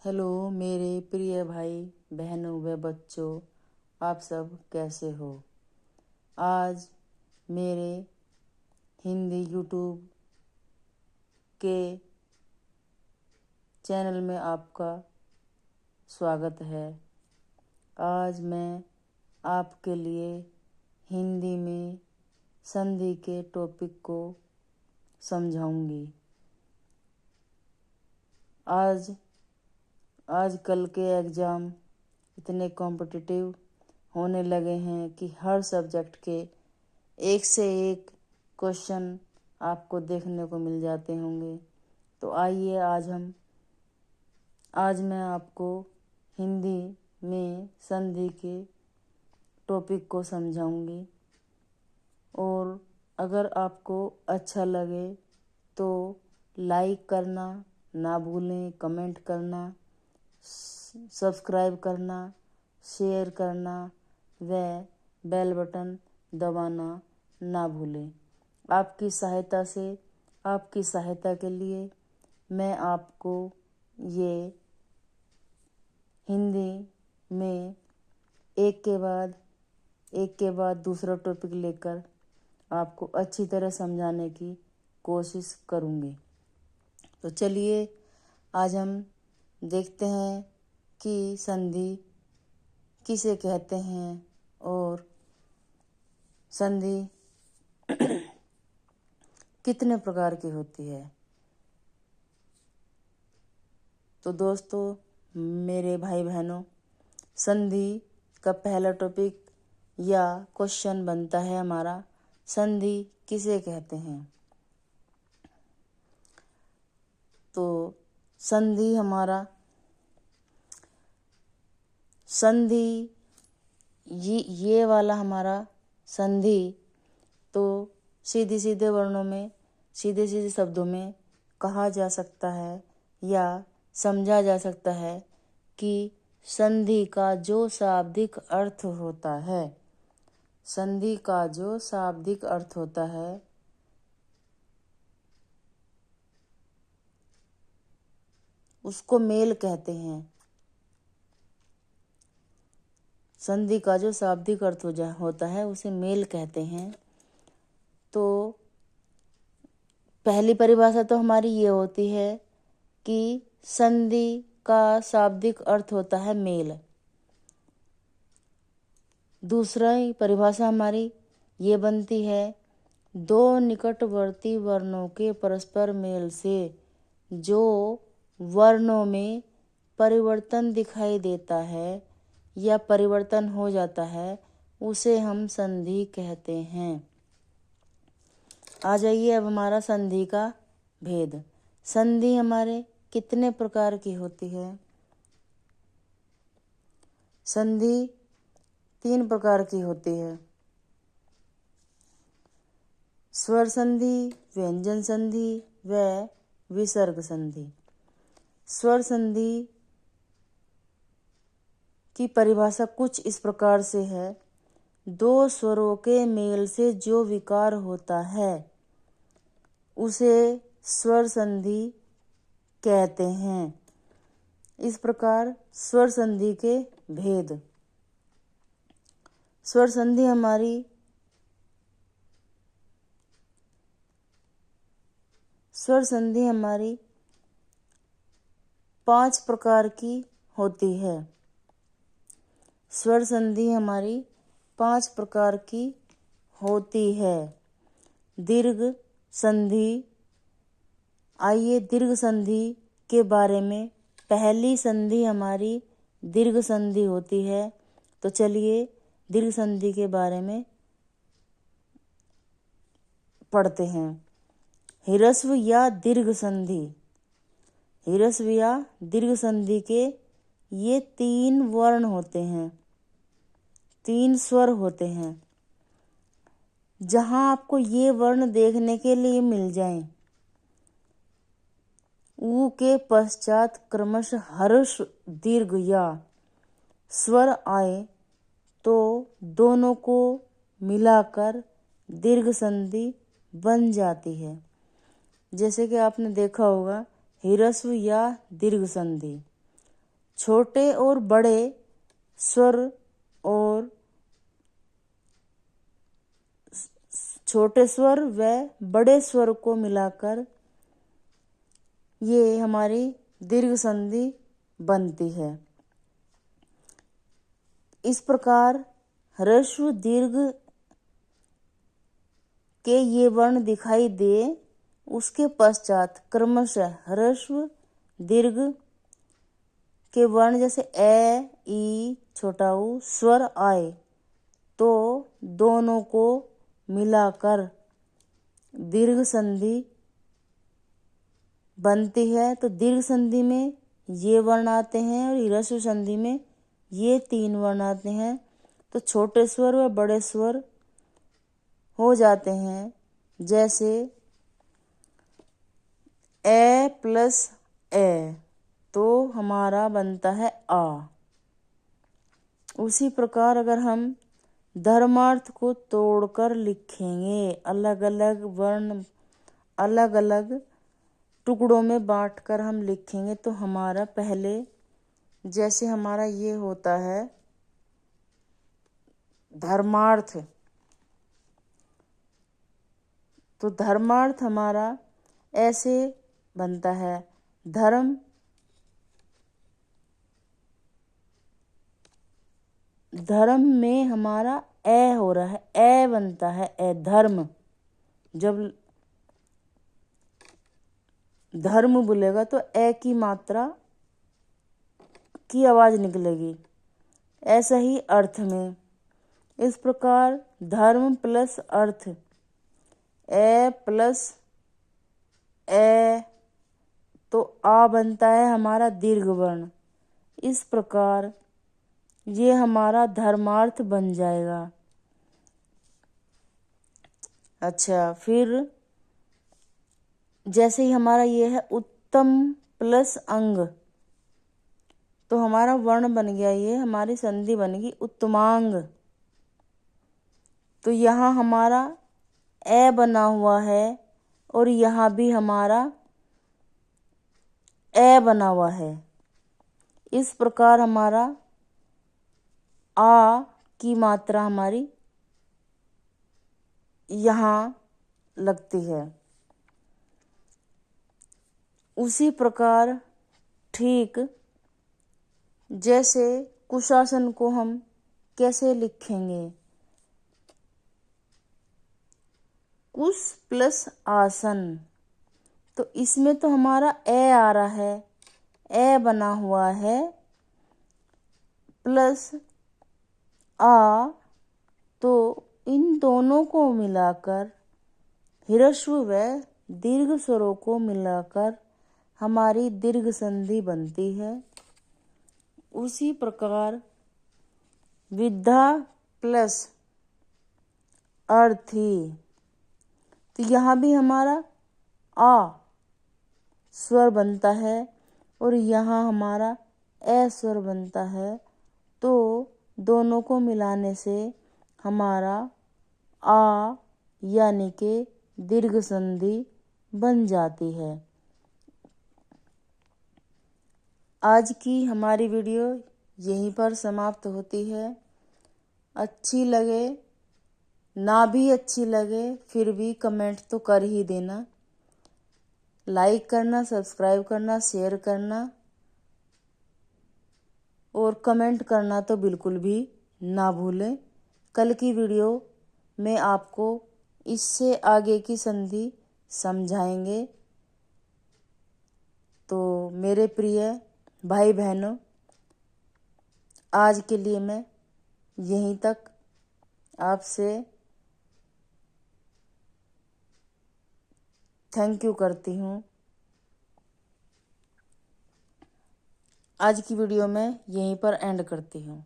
Hello मेरे प्रिय भाई बहनों व बच्चों, आप सब कैसे हो। आज मेरे हिंदी यूट्यूब के चैनल में आपका स्वागत है। आज मैं आपके लिए हिंदी में संधि के टॉपिक को समझाऊंगी। आजकल के एग्ज़ाम इतने कॉम्पिटिटिव होने लगे हैं कि हर सब्जेक्ट के एक से एक क्वेश्चन आपको देखने को मिल जाते होंगे। तो आइए आज मैं आपको हिंदी में संधि के टॉपिक को समझाऊंगी। और अगर आपको अच्छा लगे तो लाइक करना ना भूलें, कमेंट करना, सब्सक्राइब करना, शेयर करना व बेल बटन दबाना ना भूलें। आपकी सहायता के लिए मैं आपको ये हिंदी में एक के बाद दूसरा टॉपिक लेकर आपको अच्छी तरह समझाने की कोशिश करूँगी। तो चलिए आज हम देखते हैं कि संधि किसे कहते हैं और संधि कितने प्रकार की होती है। तो दोस्तों, मेरे भाई बहनों, संधि का पहला टॉपिक या क्वेश्चन बनता है हमारा, संधि किसे कहते हैं। तो संधि ये वाला हमारा संधि तो सीधे वर्णों में, सीधे शब्दों में कहा जा सकता है या समझा जा सकता है कि संधि का जो शाब्दिक अर्थ होता है उसको मेल कहते हैं। संधि का जो शाब्दिक अर्थ होता है उसे मेल कहते हैं। तो पहली परिभाषा तो हमारी ये होती है कि संधि का शाब्दिक अर्थ होता है मेल। दूसरा परिभाषा हमारी ये बनती है, दो निकटवर्ती वर्णों के परस्पर मेल से जो वर्णों में परिवर्तन दिखाई देता है या परिवर्तन हो जाता है उसे हम संधि कहते हैं। आ जाइए अब हमारा संधि का भेद। संधि हमारे कितने प्रकार की होती है। संधि 3 प्रकार की होती है, स्वर संधि, व्यंजन संधि व विसर्ग संधि। स्वर संधि की परिभाषा कुछ इस प्रकार से है, दो स्वरों के मेल से जो विकार होता है उसे स्वर संधि कहते हैं। इस प्रकार स्वर संधि के भेद। स्वर संधि हमारी 5 प्रकार की होती है। स्वर संधि हमारी 5 प्रकार की होती है। दीर्घ संधि। आइए दीर्घ संधि के बारे में। पहली संधि हमारी दीर्घ संधि होती है। तो चलिए दीर्घ संधि के बारे में पढ़ते हैं। ह्रस्व या दीर्घ संधि। ह्रस्व या दीर्घ संधि के ये 3 वर्ण होते हैं, 3 स्वर होते हैं। जहाँ आपको ये वर्ण देखने के लिए मिल जाएं, ऊ के पश्चात क्रमशः ह्रस्व दीर्घ या स्वर आए तो दोनों को मिलाकर दीर्घ संधि बन जाती है। जैसे कि आपने देखा होगा ह्रस्व या दीर्घ संधि। छोटे और बड़े स्वर और छोटे स्वर व बड़े स्वर को मिलाकर ये हमारी दीर्घ संधि बनती है। इस प्रकार ह्रस्व दीर्घ के ये वर्ण दिखाई दे, उसके पश्चात क्रमशः ह्रस्व दीर्घ के वर्ण जैसे ए, ई, छोटा ऊ स्वर आए तो दोनों को मिलाकर दीर्घ संधि बनती है। तो दीर्घ संधि में ये वर्ण आते हैं और ह्रस्व संधि में ये 3 वर्ण आते हैं। तो छोटे स्वर व बड़े स्वर हो जाते हैं, जैसे ए प्लस ए तो हमारा बनता है आ। उसी प्रकार अगर हम धर्मार्थ को तोड़कर लिखेंगे, अलग अलग वर्ण अलग अलग टुकड़ों में बांटकर हम लिखेंगे, तो हमारा पहले जैसे हमारा ये होता है धर्मार्थ, तो धर्मार्थ हमारा ऐसे बनता है धर्म धर्म में हमारा ए हो रहा है, ए बनता है ए धर्म। जब धर्म बोलेगा तो ए की मात्रा की आवाज निकलेगी। ऐसा ही अर्थ में इस प्रकार धर्म प्लस अर्थ ए प्लस ए तो आ बनता है हमारा दीर्घ वर्ण। इस प्रकार ये हमारा धर्मार्थ बन जाएगा। अच्छा, फिर जैसे ही हमारा ये है उत्तम प्लस अंग, तो हमारा वर्ण बन गया, ये हमारी संधि बनेगी उत्तमांग। तो यहाँ हमारा ए बना हुआ है और यहाँ भी हमारा ए बना हुआ है। इस प्रकार हमारा आ की मात्रा हमारी यहाँ लगती है। उसी प्रकार ठीक जैसे कुशासन को हम कैसे लिखेंगे, कुश प्लस आसन, तो इसमें तो हमारा ए आ रहा है, ए बना हुआ है प्लस आ, तो इन दोनों को मिलाकर ह्रस्व व दीर्घ स्वरों को मिलाकर हमारी दीर्घ संधि बनती है। उसी प्रकार विद्या प्लस अर्थी, तो यहाँ भी हमारा आ स्वर बनता है और यहाँ हमारा ए स्वर बनता है। तो दोनों को मिलाने से हमारा आ यानी कि दीर्घ संधि बन जाती है। आज की हमारी वीडियो यहीं पर समाप्त होती है। अच्छी लगे ना भी अच्छी लगे फिर भी कमेंट तो कर ही देना, लाइक करना, सब्सक्राइब करना, शेयर करना और कमेंट करना तो बिल्कुल भी ना भूलें। कल की वीडियो में आपको इससे आगे की संधि समझाएंगे। तो मेरे प्रिय भाई बहनों, आज के लिए मैं यहीं तक आपसे थैंक यू करती हूँ। आज की वीडियो मैं यहीं पर एंड करती हूँ।